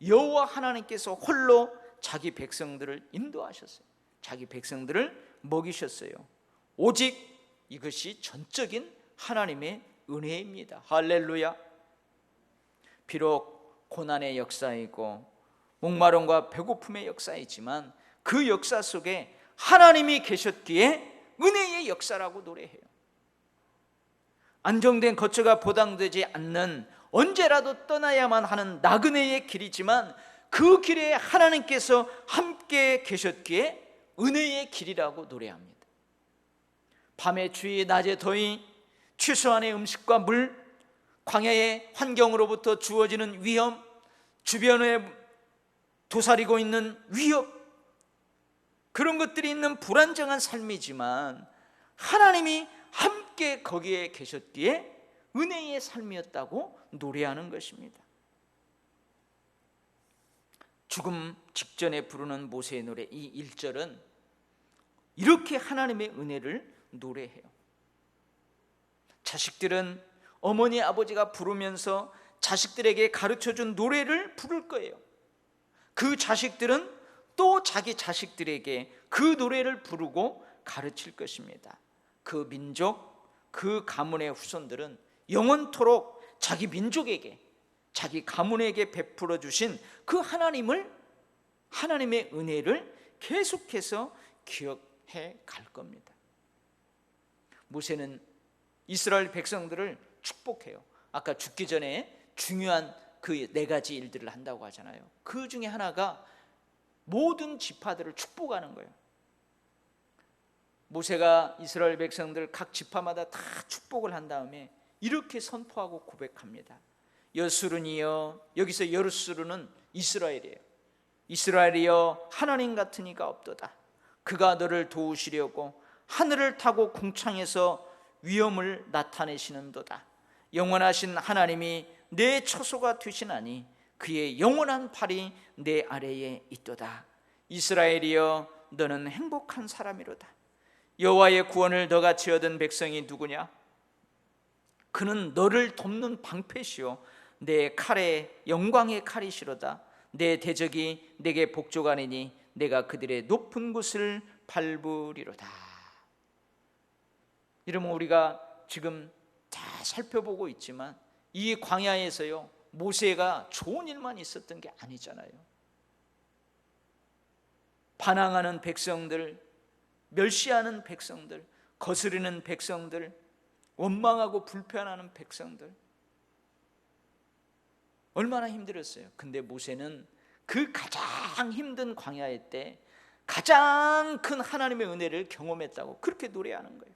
여호와 하나님께서 홀로 자기 백성들을 인도하셨어요. 자기 백성들을 먹이셨어요. 오직 이것이 전적인 하나님의 은혜입니다. 할렐루야. 비록 고난의 역사이고 목마름과 배고픔의 역사이지만 그 역사 속에 하나님이 계셨기에 은혜의 역사라고 노래해요. 안정된 거처가 보장되지 않는, 언제라도 떠나야만 하는 나그네의 길이지만 그 길에 하나님께서 함께 계셨기에 은혜의 길이라고 노래합니다. 밤에 추위, 낮에 더위, 최소한의 음식과 물, 광야의 환경으로부터 주어지는 위험, 주변에 도사리고 있는 위협, 그런 것들이 있는 불안정한 삶이지만 하나님이 함께 거기에 계셨기에 은혜의 삶이었다고 노래하는 것입니다. 죽음 직전에 부르는 모세의 노래, 이 1절은 이렇게 하나님의 은혜를 노래해요. 자식들은 어머니 아버지가 부르면서 자식들에게 가르쳐준 노래를 부를 거예요. 그 자식들은 또 자기 자식들에게 그 노래를 부르고 가르칠 것입니다. 그 민족, 그 가문의 후손들은 영원토록 자기 민족에게, 자기 가문에게 베풀어 주신 그 하나님의 은혜를 계속해서 기억해 갈 겁니다. 모세는 이스라엘 백성들을 축복해요. 아까 죽기 전에 중요한 그 4가지 일들을 한다고 하잖아요. 그 중에 하나가 모든 지파들을 축복하는 거예요. 모세가 이스라엘 백성들 각 지파마다 다 축복을 한 다음에 이렇게 선포하고 고백합니다. 여수르니여, 여기서 여수르는 이스라엘이에요. 이스라엘이여, 하나님 같은 이가 없도다. 그가 너를 도우시려고 하늘을 타고 공창에서 위엄을 나타내시는도다. 영원하신 하나님이 내 처소가 되시나니 그의 영원한 팔이 내 아래에 있도다. 이스라엘이여, 너는 행복한 사람이로다. 여호와의 구원을 너같이 얻은 백성이 누구냐? 그는 너를 돕는 방패시오, 내 칼에 영광의 칼이시로다. 내 대적이 내게 복종하리니 내가 그들의 높은 곳을 밟으리로다. 이러면 우리가 지금 다 살펴보고 있지만 이 광야에서요, 모세가 좋은 일만 있었던 게 아니잖아요. 반항하는 백성들, 멸시하는 백성들, 거스르는 백성들, 원망하고 불편하는 백성들, 얼마나 힘들었어요. 근데 모세는 그 가장 힘든 광야의 때 가장 큰 하나님의 은혜를 경험했다고 그렇게 노래하는 거예요.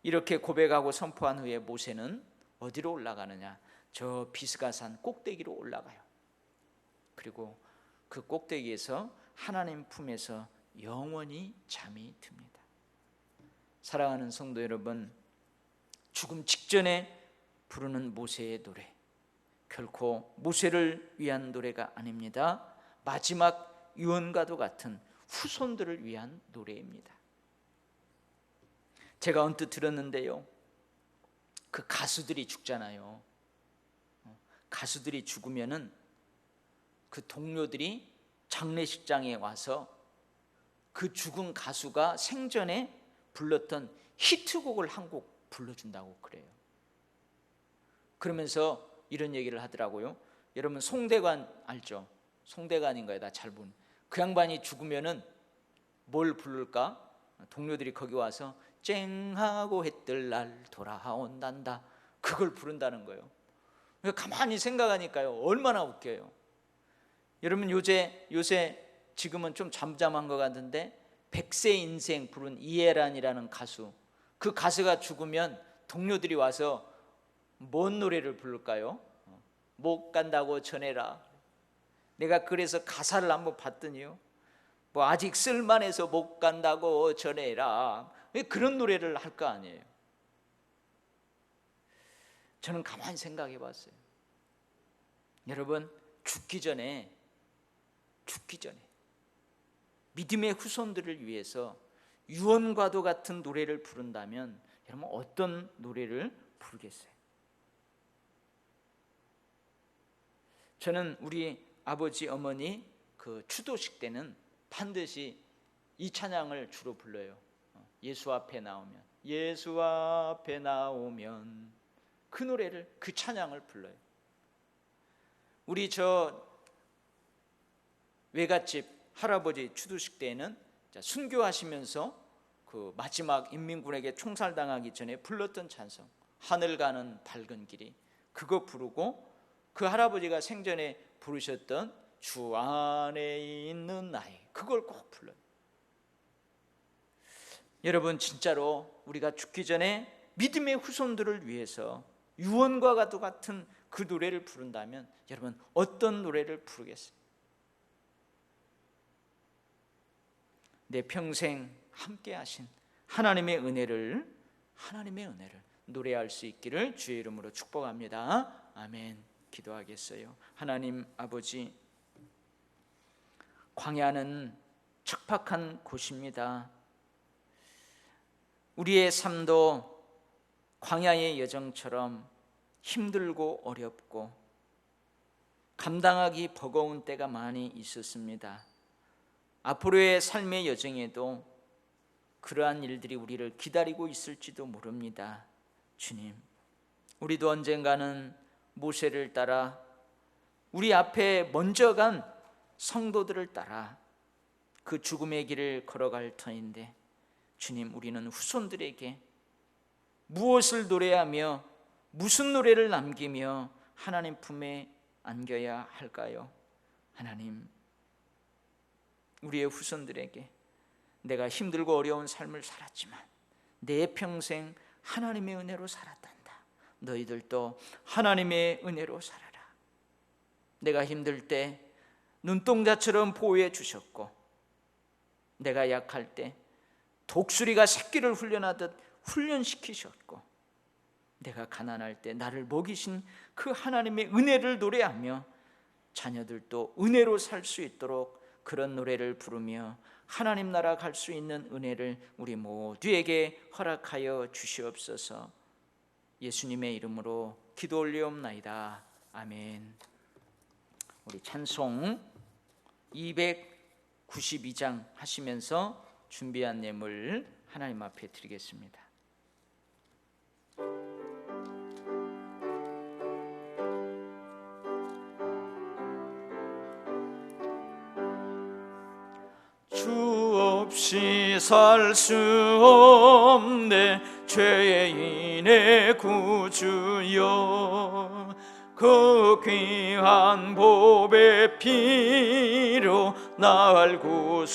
이렇게 고백하고 선포한 후에 모세는 어디로 올라가느냐? 저 비스가산 꼭대기로 올라가요. 그리고 그 꼭대기에서 하나님 품에서 영원히 잠이 듭니다. 사랑하는 성도 여러분, 죽음 직전에 부르는 모세의 노래, 결코 모세를 위한 노래가 아닙니다. 마지막 유언과도 같은 후손들을 위한 노래입니다. 제가 언뜻 들었는데요, 그 가수들이 죽잖아요. 가수들이 죽으면은 그 동료들이 장례식장에 와서 그 죽은 가수가 생전에 불렀던 히트곡을 한 곡 불러준다고 그래요. 그러면서 이런 얘기를 하더라고요. 여러분 송대관 알죠? 송대관인가요? 나 잘 모르는. 그 양반이 죽으면은 뭘 부를까? 동료들이 거기 와서 쨍하고 해뜰 날 돌아온단다, 그걸 부른다는 거예요. 가만히 생각하니까요, 얼마나 웃겨요. 여러분 요새 지금은 좀 잠잠한 것 같은데 백세 인생 부른 이해란이라는 가수, 그 가수가 죽으면 동료들이 와서 뭔 노래를 부를까요? 못 간다고 전해라. 내가 그래서 가사를 한번 봤더니요, 뭐 아직 쓸만해서 못 간다고 전해라, 그런 노래를 할 거 아니에요. 저는 가만히 생각해 봤어요. 여러분 죽기 전에 믿음의 후손들을 위해서 유언과도 같은 노래를 부른다면 여러분 어떤 노래를 부르겠어요? 저는 우리 아버지 어머니 그 추도식 때는 반드시 이 찬양을 주로 불러요. 예수 앞에 나오면, 예수 앞에 나오면, 그 노래를, 그 찬양을 불러요. 우리 저 외갓집 할아버지 추도식 때에는 순교하시면서 그 마지막 인민군에게 총살당하기 전에 불렀던 찬송, 하늘 가는 밝은 길이, 그거 부르고 그 할아버지가 생전에 부르셨던 주 안에 있는 나이, 그걸 꼭 불러요. 여러분 진짜로 우리가 죽기 전에 믿음의 후손들을 위해서 유언과 같은 그 노래를 부른다면 여러분 어떤 노래를 부르겠어요? 내 평생 함께 하신 하나님의 은혜를 노래할 수 있기를 주의 이름으로 축복합니다. 아멘. 기도하겠어요. 하나님 아버지, 광야는 척박한 곳입니다. 우리의 삶도 광야의 여정처럼 힘들고 어렵고 감당하기 버거운 때가 많이 있었습니다. 앞으로의 삶의 여정에도 그러한 일들이 우리를 기다리고 있을지도 모릅니다. 주님, 우리도 언젠가는 모세를 따라 우리 앞에 먼저 간 성도들을 따라 그 죽음의 길을 걸어갈 터인데, 주님, 우리는 후손들에게 무엇을 노래하며 무슨 노래를 남기며 하나님 품에 안겨야 할까요? 하나님, 우리의 후손들에게 내가 힘들고 어려운 삶을 살았지만 내 평생 하나님의 은혜로 살았단다. 너희들도 하나님의 은혜로 살아라. 내가 힘들 때 눈동자처럼 보호해 주셨고, 내가 약할 때 독수리가 새끼를 훈련하듯 훈련시키셨고, 내가 가난할 때 나를 먹이신 그 하나님의 은혜를 노래하며 자녀들도 은혜로 살 수 있도록 그런 노래를 부르며 하나님 나라 갈 수 있는 은혜를 우리 모두에게 허락하여 주시옵소서. 예수님의 이름으로 기도 올리옵나이다. 아멘. 우리 찬송 292장 하시면서 준비한 예물 하나님 앞에 드리겠습니다. 주 없이 살 수 없네 죄인의 구주여, 그 귀한 보배 피로 날 구속하소서.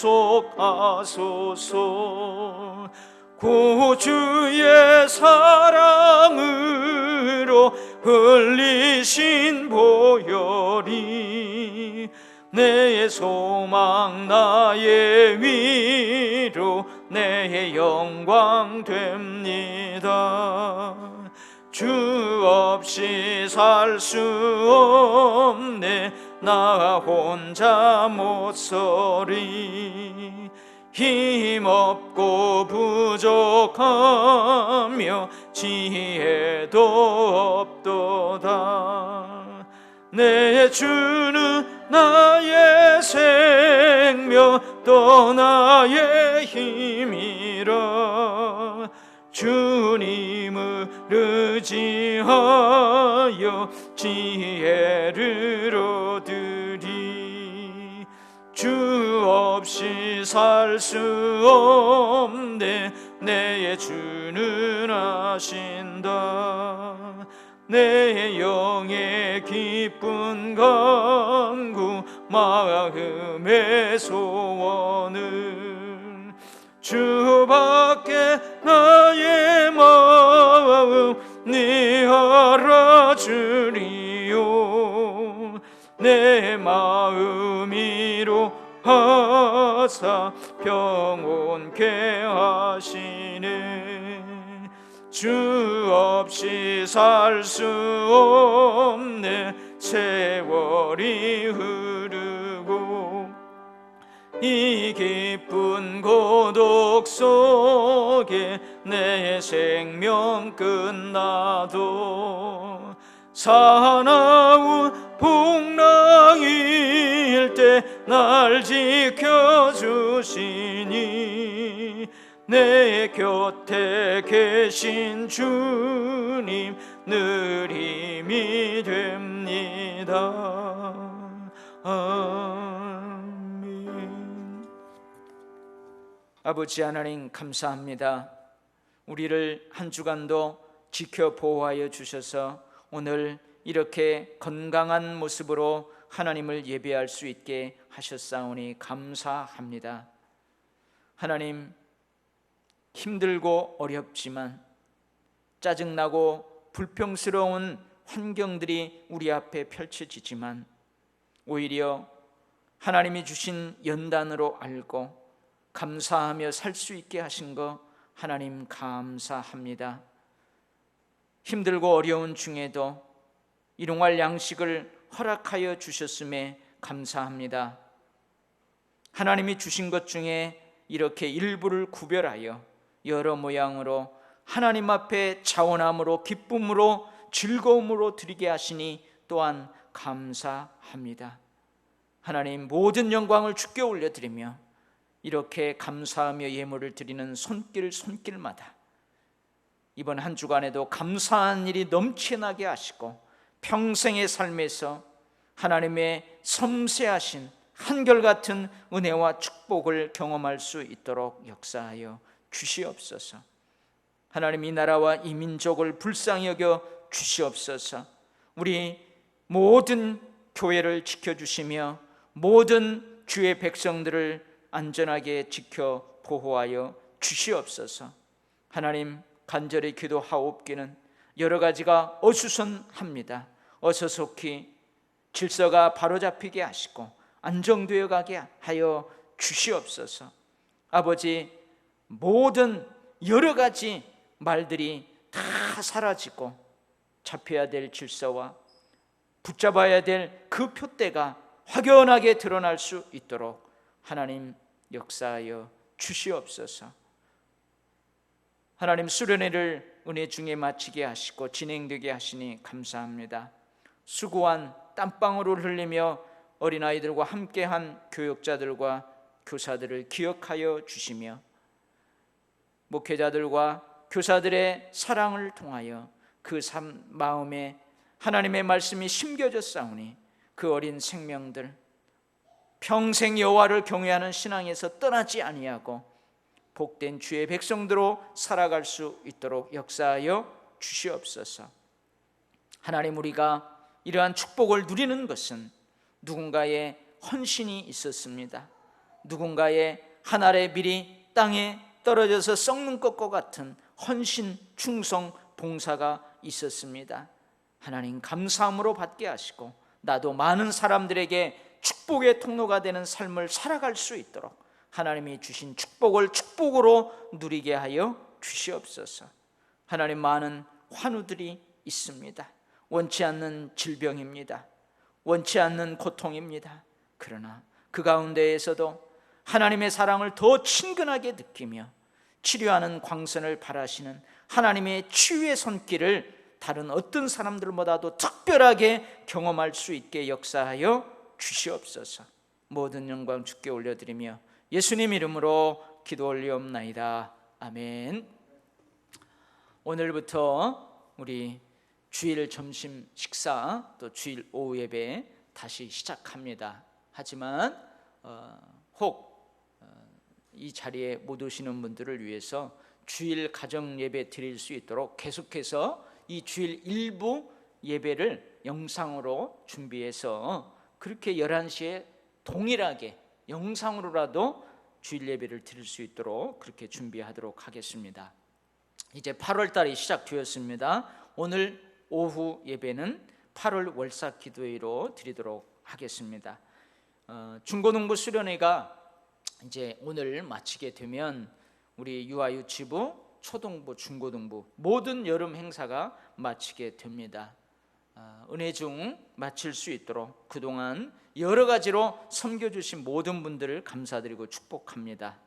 구주의 사랑으로 흘리신 보혈이 내 소망 나의 위로 내 영광 됩니다. 주 없이 살 수 없네 나 혼자 못 서리. 힘없고 부족하며 지혜도 없도다. 내 주는 나의 생명 또 나의 힘이라. 주님을 의지하여 지혜를 얻으리. 주 없이 살 수 없네 내 주는 아신다. 내 영의 기쁜 간구 마음의 소원은 주밖에 나의 마음 네 알아주리요. 내 마음 위로하사 평온케 하시네. 주 없이 살 수 없네 세월이 흐르고 이 깊은 고독 속에 내 생명 끝나도 사나운 풍랑일 때 날 지켜주시니 내 곁에 계신 주님 늘 힘이 됩니다. 아멘. 아버지 하나님, 감사합니다. 우리를 한 주간도 지켜 보호하여 주셔서 오늘 이렇게 건강한 모습으로 하나님을 예배할 수 있게 하셨사오니 감사합니다. 하나님, 힘들고 어렵지만 짜증나고 불평스러운 환경들이 우리 앞에 펼쳐지지만 오히려 하나님이 주신 연단으로 알고 감사하며 살 수 있게 하신 거 하나님 감사합니다. 힘들고 어려운 중에도 일용할 양식을 허락하여 주셨음에 감사합니다. 하나님이 주신 것 중에 이렇게 일부를 구별하여 여러 모양으로 하나님 앞에 자원함으로 기쁨으로 즐거움으로 드리게 하시니 또한 감사합니다. 하나님, 모든 영광을 주께 올려드리며 이렇게 감사하며 예물을 드리는 손길마다 이번 한 주간에도 감사한 일이 넘쳐나게 하시고 평생의 삶에서 하나님의 섬세하신 한결같은 은혜와 축복을 경험할 수 있도록 역사하여 주시옵소서. 하나님, 이 나라와 이 민족을 불쌍히 여겨 주시옵소서. 우리 모든 교회를 지켜주시며 모든 주의 백성들을 안전하게 지켜 보호하여 주시옵소서. 하나님, 간절히 기도하옵기는 여러 가지가 어수선합니다. 어서속히 질서가 바로잡히게 하시고 안정되어 가게 하여 주시옵소서. 아버지, 모든 여러 가지 말들이 다 사라지고 잡혀야 될 질서와 붙잡아야 될 그 표대가 확연하게 드러날 수 있도록 하나님 역사하여 주시옵소서. 하나님, 수련회를 은혜 중에 마치게 하시고 진행되게 하시니 감사합니다. 수고한 땀방울을 흘리며 어린아이들과 함께한 교육자들과 교사들을 기억하여 주시며 목회자들과 교사들의 사랑을 통하여 그 마음에 하나님의 말씀이 심겨졌사오니 그 어린 생명들 평생 여호와를 경외하는 신앙에서 떠나지 아니하고 복된 주의 백성들로 살아갈 수 있도록 역사하여 주시옵소서. 하나님, 우리가 이러한 축복을 누리는 것은 누군가의 헌신이 있었습니다. 누군가의 한 알의 밀이 땅에 떨어져서 썩는 것과 같은 헌신, 충성, 봉사가 있었습니다. 하나님, 감사함으로 받게 하시고 나도 많은 사람들에게 축복의 통로가 되는 삶을 살아갈 수 있도록 하나님이 주신 축복을 축복으로 누리게 하여 주시옵소서. 하나님, 많은 환우들이 있습니다. 원치 않는 질병입니다. 원치 않는 고통입니다. 그러나 그 가운데에서도 하나님의 사랑을 더 친근하게 느끼며 치료하는 광선을 바라시는 하나님의 치유의 손길을 다른 어떤 사람들보다도 특별하게 경험할 수 있게 역사하여 주시옵소서. 모든 영광 주께 올려드리며 예수님 이름으로 기도 올리옵나이다. 아멘. 오늘부터 우리 주일 점심 식사 또 주일 오후 예배 다시 시작합니다. 하지만 혹 이 자리에 못 오시는 분들을 위해서 주일 가정 예배 드릴 수 있도록 계속해서 이 주일 일부 예배를 영상으로 준비해서 그렇게 11시에 동일하게 영상으로라도 주일 예배를 드릴 수 있도록 그렇게 준비하도록 하겠습니다. 이제 8월 달이 시작되었습니다. 오늘 오후 예배는 8월 월사 기도회로 드리도록 하겠습니다. 중고등부 수련회가 이제 오늘 마치게 되면 우리 유아유치부, 초등부, 중고등부 모든 여름 행사가 마치게 됩니다. 은혜 중 마칠 수 있도록 그동안 여러 가지로 섬겨주신 모든 분들을 감사드리고 축복합니다.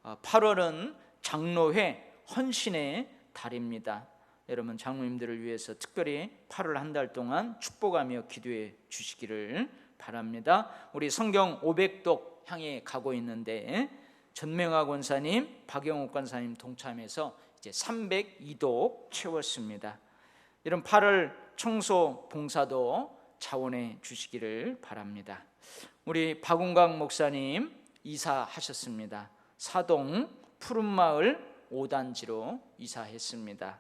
8월은 장로회 헌신의 달입니다. 여러분, 장로님들을 위해서 특별히 8월 한 달 동안 축복하며 기도해 주시기를 바랍니다. 우리 성경 500독 향해 가고 있는데 전명화 권사님, 박영욱 권사님 동참해서 이제 302독 채웠습니다. 이런 8월 청소 봉사도 자원해 주시기를 바랍니다. 우리 박운강 목사님 이사하셨습니다. 사동 푸른마을 5단지로 이사했습니다.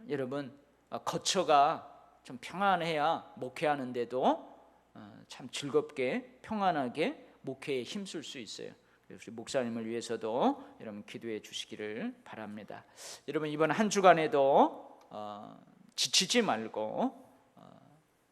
여러분, 거처가 좀 평안해야 목회하는데도 참 즐겁게 평안하게 목회에 힘쓸 수 있어요. 우리 목사님을 위해서도 여러분 기도해 주시기를 바랍니다. 여러분, 이번 한 주간에도 지치지 말고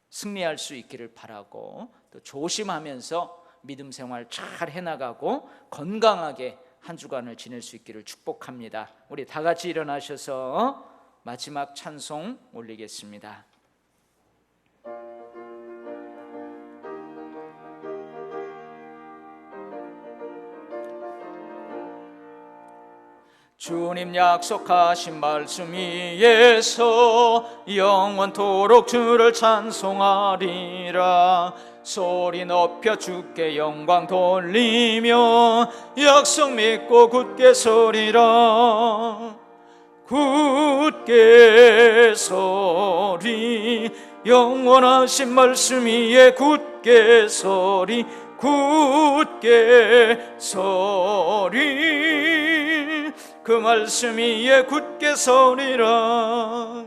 승리할 수 있기를 바라고 또 조심하면서 믿음 생활 잘 해나가고 건강하게 한 주간을 지낼 수 있기를 축복합니다. 우리 다 같이 일어나셔서 마지막 찬송 올리겠습니다. 주님 약속하신 말씀 위에서 영원토록 주를 찬송하리라. 소리 높여 주께 영광 돌리며 약속 믿고 굳게 서리라. 굳게 서리, 영원하신 말씀 위에 굳게 서리. 굳게 서리, 그 말씀 위에 굳게 서리라.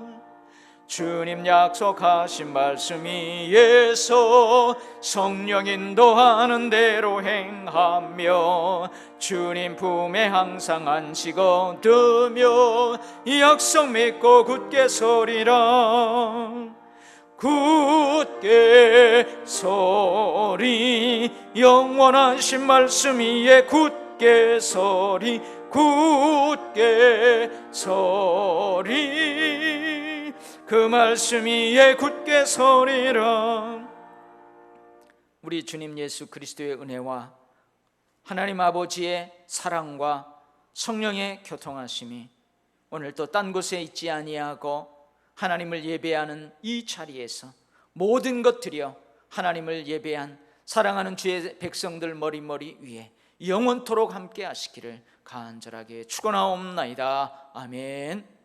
주님 약속하신 말씀 위에서 성령 인도하는 대로 행하며 주님 품에 항상 안식 얻으며 약속 믿고 굳게 서리라. 굳게 서리, 영원하신 말씀 위에 굳게 서리. 굳게 서리, 그 말씀 위에 굳게 서리라. 우리 주님 예수 그리스도의 은혜와 하나님 아버지의 사랑과 성령의 교통하심이 오늘 또 딴 곳에 있지 아니하고 하나님을 예배하는 이 자리에서 모든 것 들여 하나님을 예배한 사랑하는 주의 백성들 머리머리 위에 영원토록 함께 하시기를 간절하게 축원하옵나이다. 아멘.